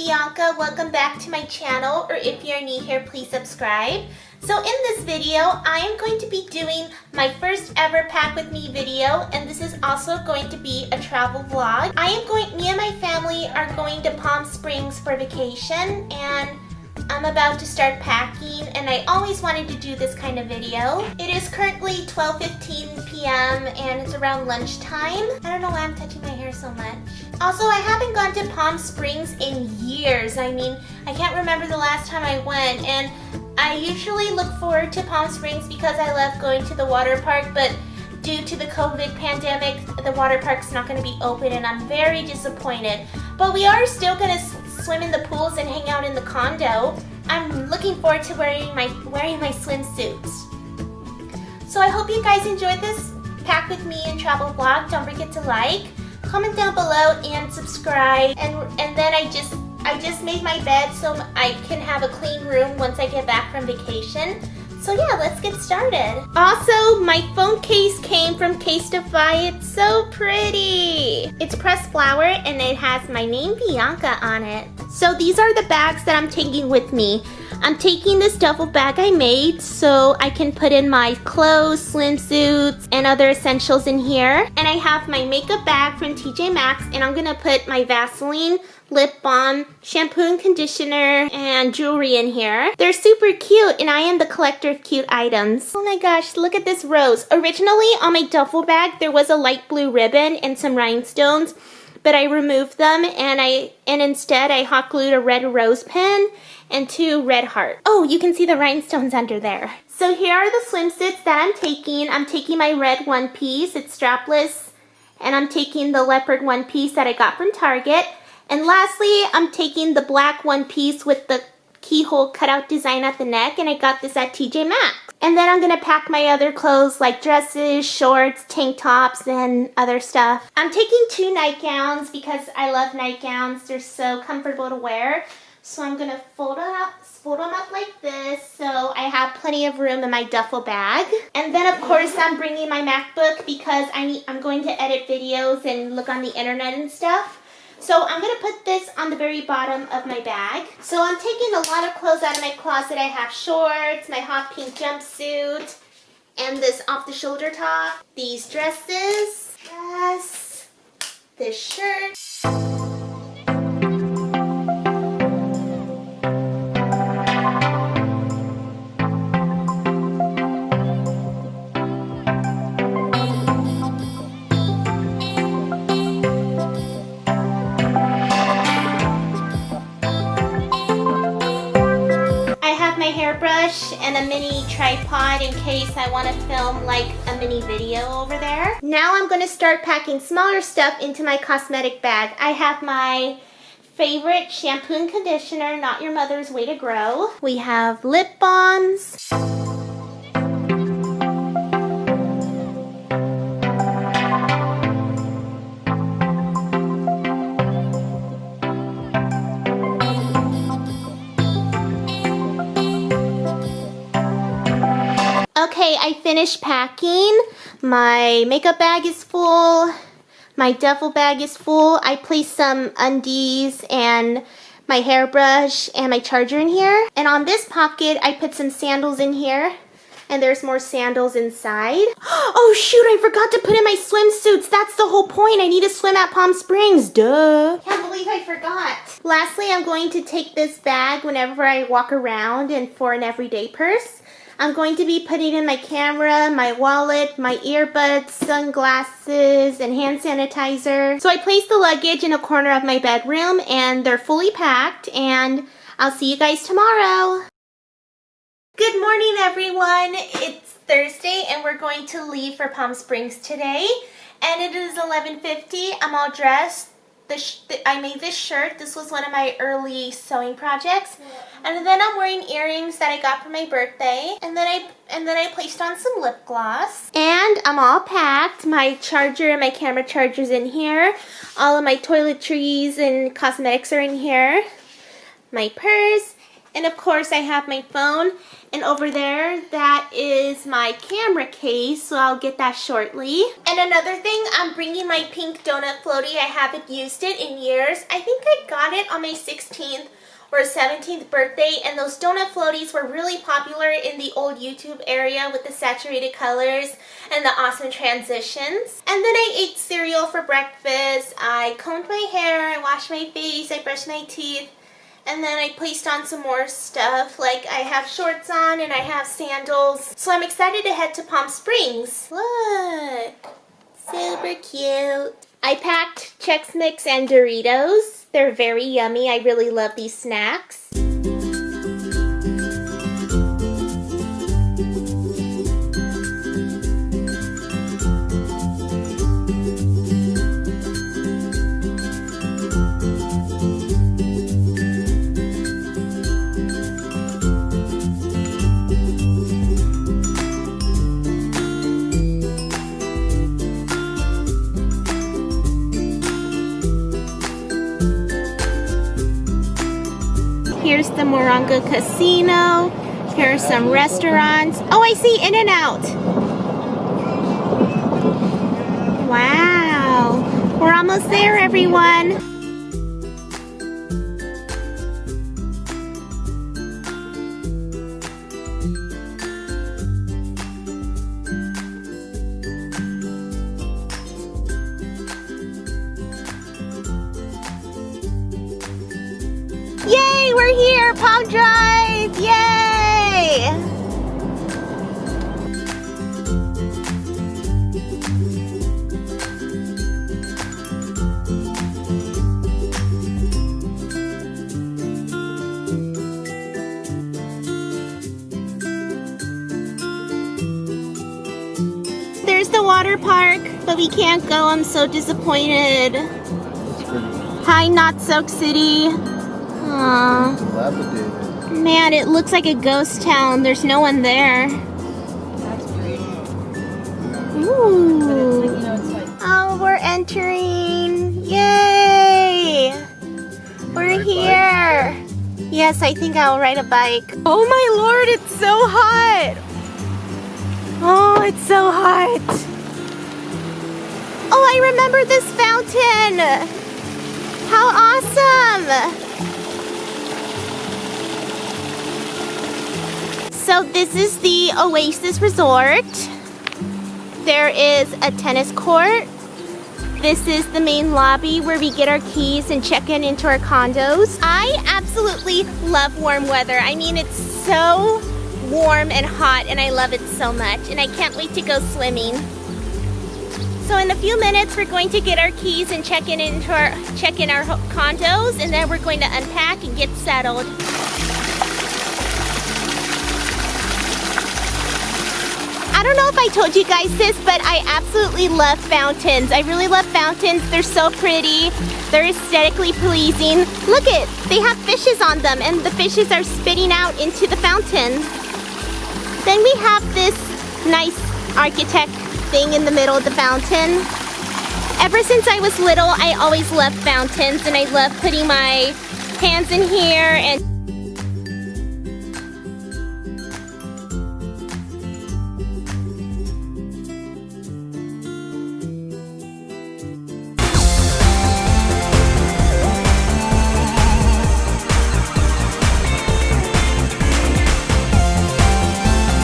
Bianca. Welcome back to my channel, or if you're new here, please subscribe. So in this video, I am going to be doing my first ever pack with me video, and this is also going to be a travel vlog. Me and my family are going to Palm Springs for vacation, and I'm about to start packing, and I always wanted to do this kind of video. It is currently 12:15 p.m. and it's around lunchtime. I don't know why I'm touching my hair so much. Also, I haven't gone to Palm Springs in years. I mean, I can't remember the last time I went, and I usually look forward to Palm Springs because I love going to the water park, but due to the COVID pandemic, the water park's not going to be open, and I'm very disappointed. But we are still going to swim in the pools and hang out in the condo. I'm looking forward to wearing my swimsuits. So I hope you guys enjoyed this pack with me and travel vlog. Don't forget to like, comment down below, and subscribe. And then I just made my bed so I can have a clean room once I get back from vacation. So yeah, let's get started. Also, my phone case came from Casetify. It's so pretty. It's pressed flower and it has my name, Bianca, on it. So these are the bags that I'm taking with me. I'm taking this duffel bag I made so I can put in my clothes, swimsuits, and other essentials in here. And I have my makeup bag from TJ Maxx, and I'm gonna put my Vaseline, lip balm, shampoo and conditioner, and jewelry in here. They're super cute, and I am the collector of cute items. Oh my gosh, look at this rose. Originally on my duffel bag there was a light blue ribbon and some rhinestones, but I removed them, and instead I hot glued a red rose pin and 2 red hearts. Oh, you can see the rhinestones under there. So here are the swimsuits that I'm taking. I'm taking my red one piece, it's strapless, and I'm taking the leopard one piece that I got from Target. And lastly, I'm taking the black one piece with the keyhole cutout design at the neck, and I got this at TJ Maxx. And then I'm gonna pack my other clothes like dresses, shorts, tank tops, and other stuff. I'm taking 2 nightgowns because I love nightgowns. They're so comfortable to wear. So I'm gonna fold them up like this so I have plenty of room in my duffel bag. And then of course I'm bringing my MacBook because I'm going to edit videos and look on the internet and stuff. So I'm going to put this on the very bottom of my bag. So I'm taking a lot of clothes out of my closet. I have shorts, my hot pink jumpsuit, and this off-the-shoulder top, these dresses, yes, this shirt. Hairbrush and a mini tripod in case I want to film like a mini video over there. Now I'm going to start packing smaller stuff into my cosmetic bag. I have my favorite shampoo and conditioner, Not Your Mother's Way to Grow. We have lip balms. Okay, I finished packing. My makeup bag is full. My duffel bag is full. I placed some undies and my hairbrush and my charger in here. And on this pocket, I put some sandals in here. And there's more sandals inside. Oh shoot, I forgot to put in my swimsuits. That's the whole point. I need to swim at Palm Springs. Duh. Can't believe I forgot. Lastly, I'm going to take this bag whenever I walk around and for an everyday purse. I'm going to be putting in my camera, my wallet, my earbuds, sunglasses, and hand sanitizer. So I placed the luggage in a corner of my bedroom, and they're fully packed, and I'll see you guys tomorrow. Good morning, everyone. It's Thursday, and we're going to leave for Palm Springs today, and it is 11:50. I'm all dressed. I made this shirt. This was one of my early sewing projects. And then I'm wearing earrings that I got for my birthday. And then I placed on some lip gloss. And I'm all packed. My charger and my camera charger's in here. All of my toiletries and cosmetics are in here. My purse. And of course I have my phone, and over there that is my camera case, so I'll get that shortly. And another thing, I'm bringing my pink donut floaty. I haven't used it in years. I think I got it on my 16th or 17th birthday, and those donut floaties were really popular in the old YouTube area with the saturated colors and the awesome transitions. And then I ate cereal for breakfast, I combed my hair, I washed my face, I brushed my teeth, and then I placed on some more stuff, like I have shorts on and I have sandals. So I'm excited to head to Palm Springs. Look, super cute. I packed Chex Mix and Doritos. They're very yummy. I really love these snacks. Here's the Morongo Casino. Here are some restaurants. Oh, I see In-N-Out. Wow. We're almost there, everyone. Yay, we're here, Palm Drive, yay! There's the water park, but we can't go, I'm so disappointed. Hi, Not Soak City. Aww. Man, it looks like a ghost town. There's no one there. Ooh. Oh, we're entering. Yay! We're here. Yes, I think I'll ride a bike. Oh my lord, it's so hot. Oh, it's so hot. Oh, I remember this fountain. How awesome. So this is the Oasis Resort. There is a tennis court. This is the main lobby where we get our keys and check in into our condos. I absolutely love warm weather. I mean, it's so warm and hot and I love it so much. And I can't wait to go swimming. So in a few minutes, we're going to get our keys and check in our condos, and then we're going to unpack and get settled. I don't know if I told you guys this, but I absolutely love fountains. I really love fountains. They're so pretty. They're aesthetically pleasing. Look it, they have fishes on them, and the fishes are spitting out into the fountain. Then we have this nice architect thing in the middle of the fountain. Ever since I was little, I always loved fountains, and I love putting my hands in here and